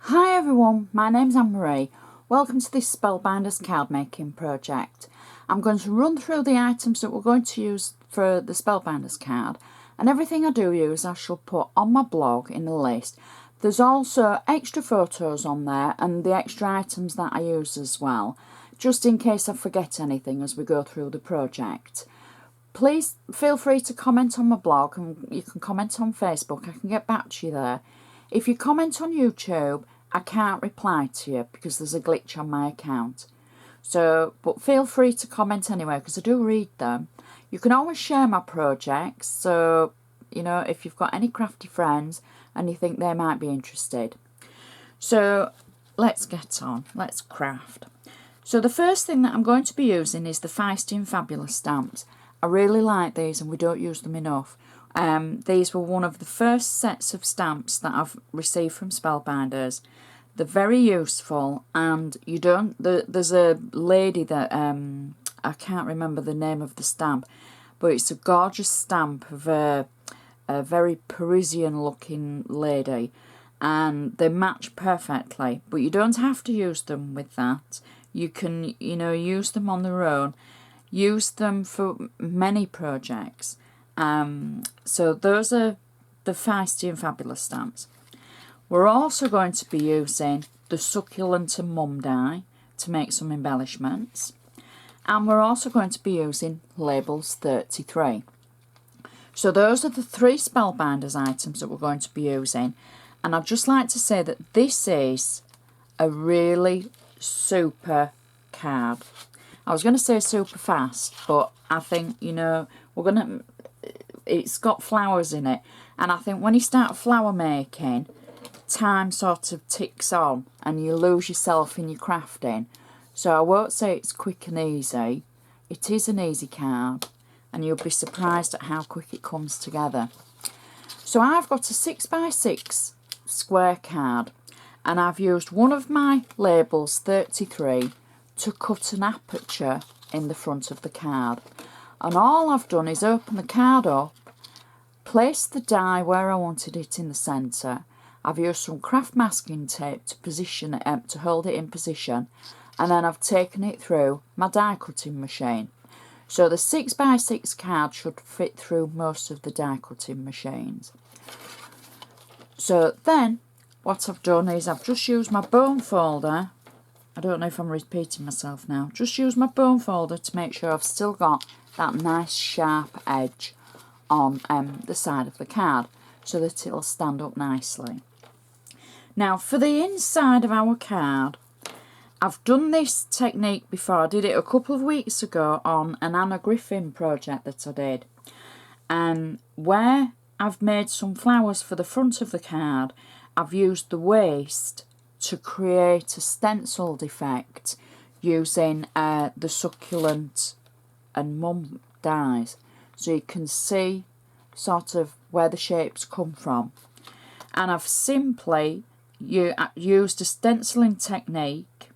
Hi everyone, my name's Anne-Marie. Welcome to this Spellbinders card making project. I'm going to run through the items that we're going to use for the Spellbinders card, and everything I do use I shall put on my blog in the list. There's also extra photos on there and the extra items that I use as well, just in case I forget anything as we go through the project. Please feel free to comment on my blog, and you can comment on Facebook. I can get back to you there. If you comment on YouTube, I can't reply to you because there's a glitch on my account. But feel free to comment anyway because I do read them. You can always share my projects, so, if you've got any crafty friends and you think they might be interested. So, let's get on. Let's craft. So, the first thing that I'm going to be using is the Feisty and Fabulous stamps. I really like these and we don't use them enough. These were one of the first sets of stamps that I've received from Spellbinders. They're very useful, and there's a lady that I can't remember the name of the stamp, but it's a gorgeous stamp of a very Parisian looking lady, and they match perfectly. But you don't have to use them with that. You can use them on their own. Use them for many projects. So those are the Feisty and Fabulous stamps. We're also going to be using the Succulent and Mum die to make some embellishments. And we're also going to be using Labels 33. So those are the three Spellbinders items that we're going to be using. And I'd just like to say that this is a really super card. I was going to say super fast, but I think, it's got flowers in it. And I think when you start flower making, time sort of ticks on and you lose yourself in your crafting. So I won't say it's quick and easy. It is an easy card, and you'll be surprised at how quick it comes together. So I've got a 6x6 square card, and I've used one of my labels 33 to cut an aperture in the front of the card. And all I've done is open the card up, place the die where I wanted it in the centre. I've used some craft masking tape to position it, to hold it in position, and then I've taken it through my die cutting machine. So the 6x6 card should fit through most of the die cutting machines. So then what I've done is I've just used my bone folder. I don't know if I'm repeating myself now. Just use my bone folder to make sure I've still got that nice sharp edge on the side of the card so that it'll stand up nicely. Now for the inside of our card, I've done this technique before. I did it a couple of weeks ago on an Anna Griffin project that I did. And where I've made some flowers for the front of the card, I've used the waste to create a stenciled effect using the Succulent and Mum dies. So you can see sort of where the shapes come from. And I've simply used a stenciling technique,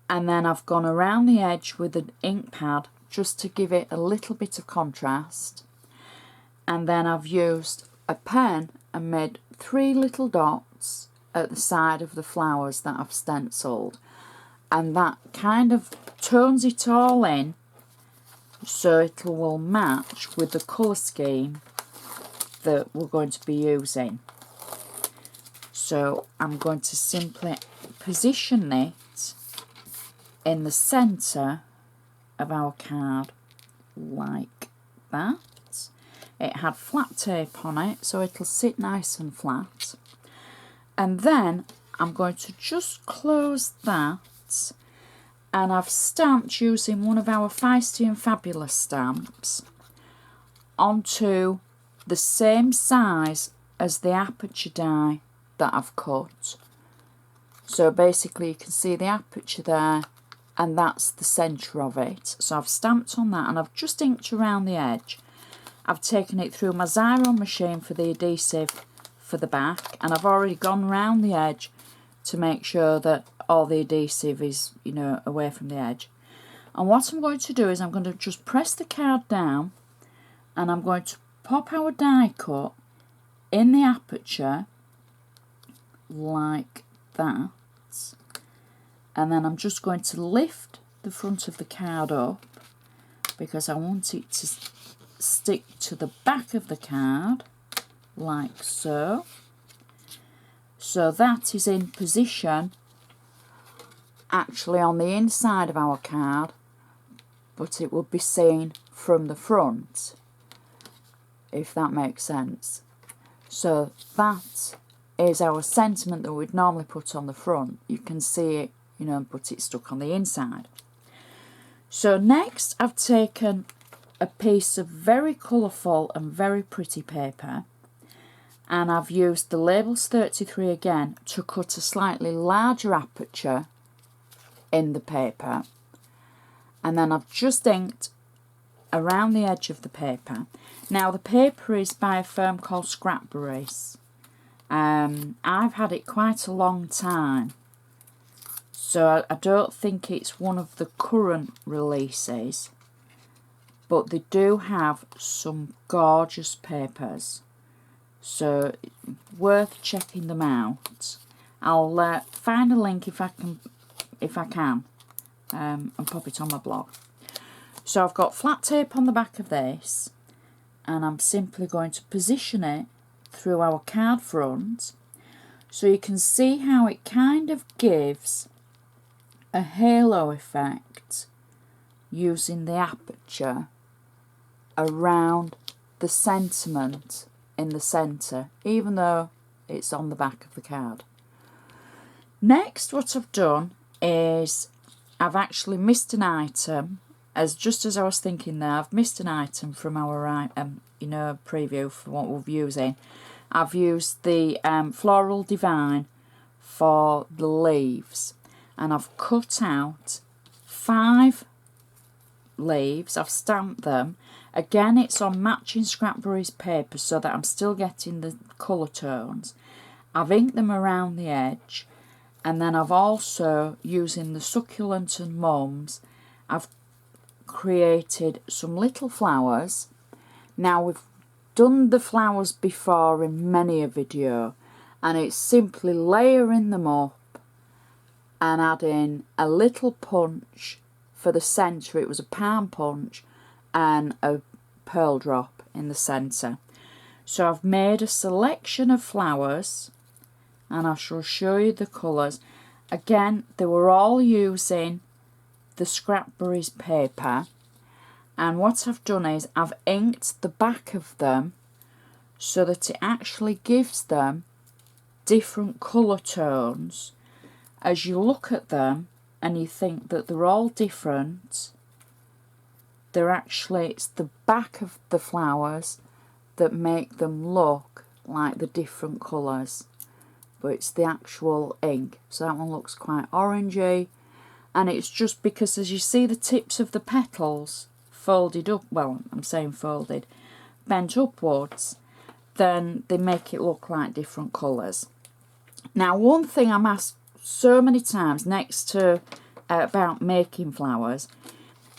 and then I've gone around the edge with an ink pad just to give it a little bit of contrast. And then I've used a pen and made 3 little dots at the side of the flowers that I've stenciled, and that kind of tones it all in so it will match with the colour scheme that we're going to be using. So I'm going to simply position it in the centre of our card like that. It had flat tape on it, so it'll sit nice and flat. And then I'm going to just close that, and I've stamped using one of our Feisty and Fabulous stamps onto the same size as the aperture die that I've cut. So basically you can see the aperture there, and that's the centre of it. So I've stamped on that, and I've just inked around the edge. I've taken it through my Xyron machine for the adhesive for the back, and I've already gone round the edge to make sure that all the adhesive is away from the edge. And what I'm going to do is I'm going to just press the card down, and I'm going to pop our die cut in the aperture like that. And then I'm just going to lift the front of the card up because I want it to stick to the back of the card, like so. So that is in position actually on the inside of our card, but it will be seen from the front, if that makes sense. So that is our sentiment that we'd normally put on the front. You can see it, you know, but it's stuck on the inside. So next I've taken a piece of very colourful and very pretty paper, and I've used the Labels 33 again to cut a slightly larger aperture in the paper, and then I've just inked around the edge of the paper. Now the paper is by a firm called Spellbinders. I've had it quite a long time, so I don't think it's one of the current releases, but they do have some gorgeous papers, so worth checking them out. I'll find a link if I can, and pop it on my blog. So I've got flat tape on the back of this, and I'm simply going to position it through our card front, so you can see how it kind of gives a halo effect using the aperture around the sentiment in the centre, even though it's on the back of the card. Next, what I've done is I've actually missed an item, just as I was thinking there. I've missed an item from our preview for what we're using. I've used the Floral Divine for the leaves, and I've cut out 5 leaves. I've stamped them. Again, it's on matching Spellbinders paper so that I'm still getting the colour tones. I've inked them around the edge, and then I've also, using the Succulent and Mums, I've created some little flowers. Now we've done the flowers before in many a video, and it's simply layering them up and adding a little punch for the centre. It was a palm punch and a pearl drop in the centre. So I've made a selection of flowers, and I shall show you the colours. Again, they were all using the Spellbinders paper, and what I've done is I've inked the back of them so that it actually gives them different colour tones. As you look at them and you think that they're all different, they're actually, it's the back of the flowers that make them look like the different colours, but it's the actual ink. So that one looks quite orangey, and it's just because as you see the tips of the petals folded up, well, I'm saying folded, bent upwards, then they make it look like different colours. Now, one thing I'm asked so many times next to about making flowers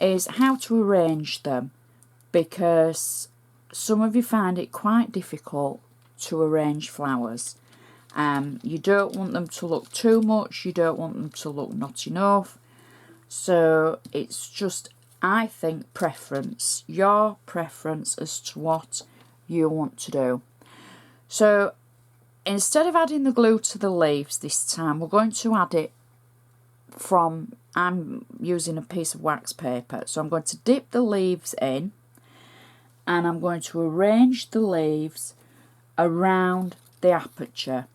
is how to arrange them, because some of you find it quite difficult to arrange flowers. You don't want them to look too much, you don't want them to look not enough, so it's just, I think, preference, your preference as to what you want to do. So instead of adding the glue to the leaves this time, we're going to add it from, I'm using a piece of wax paper, so I'm going to dip the leaves in, and I'm going to arrange the leaves around the aperture.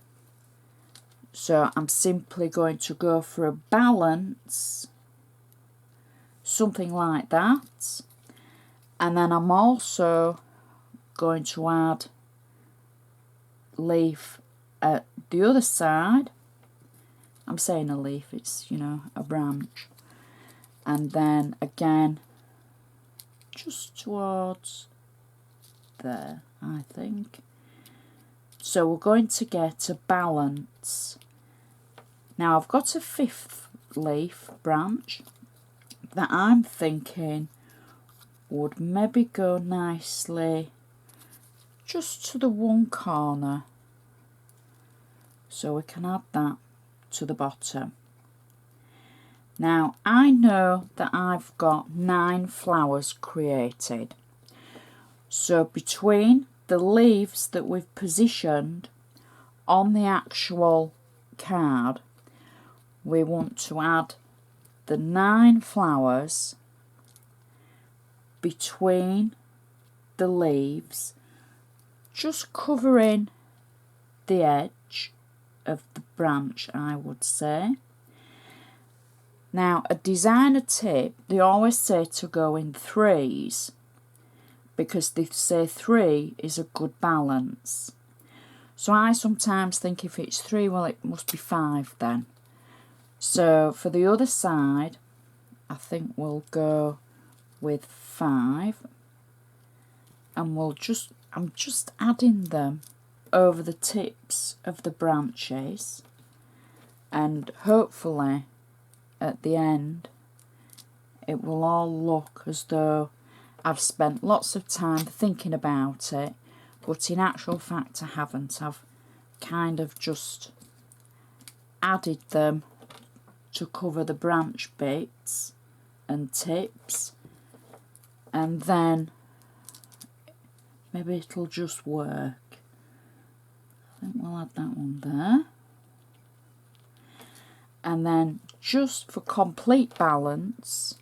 So I'm simply going to go for a balance, something like that, and then I'm also going to add leaf at the other side. I'm saying a leaf, it's, you know, a branch, and then again just towards there, I think. So we're going to get a balance. Now I've got a 5th leaf branch that I'm thinking would maybe go nicely just to the one corner, so we can add that to the bottom. Now I know that I've got 9 flowers created. So between the leaves that we've positioned on the actual card, we want to add the 9 flowers between the leaves, just covering the edge of the branch, I would say. Now, a designer tip, they always say to go in 3s, because they say 3 is a good balance. So I sometimes think if it's 3, well, it must be 5 then. So for the other side, I think we'll go with 5, and I'm just adding them over the tips of the branches, and hopefully at the end it will all look as though I've spent lots of time thinking about it, but in actual fact I haven't. I've kind of just added them to cover the branch bits and tips, and then maybe it'll just work. I think we'll add that one there, and then just for complete balance,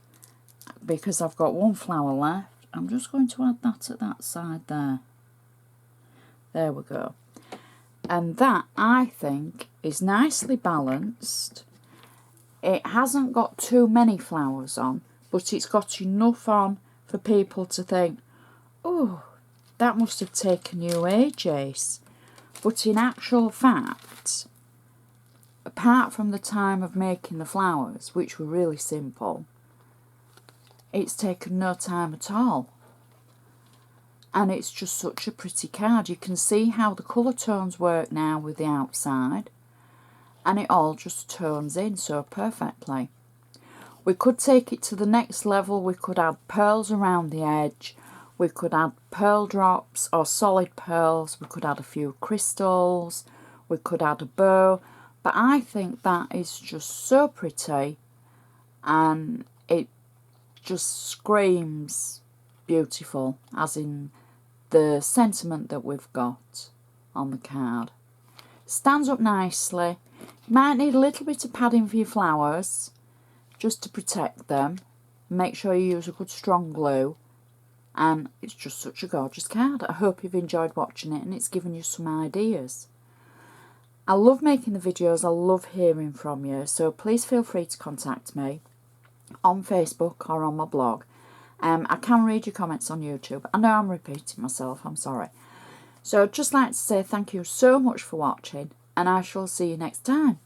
because I've got 1 flower left, I'm just going to add that at that side there. There we go. And that, I think, is nicely balanced. It hasn't got too many flowers on, but it's got enough on for people to think, oh, that must have taken you ages. But in actual fact, apart from the time of making the flowers, which were really simple, it's taken no time at all. And it's just such a pretty card. You can see how the colour tones work now with the outside, and it all just tones in so perfectly. We could take it to the next level. We could add pearls around the edge. We could add pearl drops or solid pearls. We could add a few crystals. We could add a bow. But I think that is just so pretty, and it just screams beautiful, as in the sentiment that we've got on the card. Stands up nicely. You might need a little bit of padding for your flowers, just to protect them. Make sure you use a good strong glue, and it's just such a gorgeous card. I hope you've enjoyed watching it and it's given you some ideas. I love making the videos, I love hearing from you, so please feel free to contact me on Facebook or on my blog. I can read your comments on YouTube. I know I'm repeating myself, I'm sorry. So I'd just like to say thank you so much for watching, and I shall see you next time.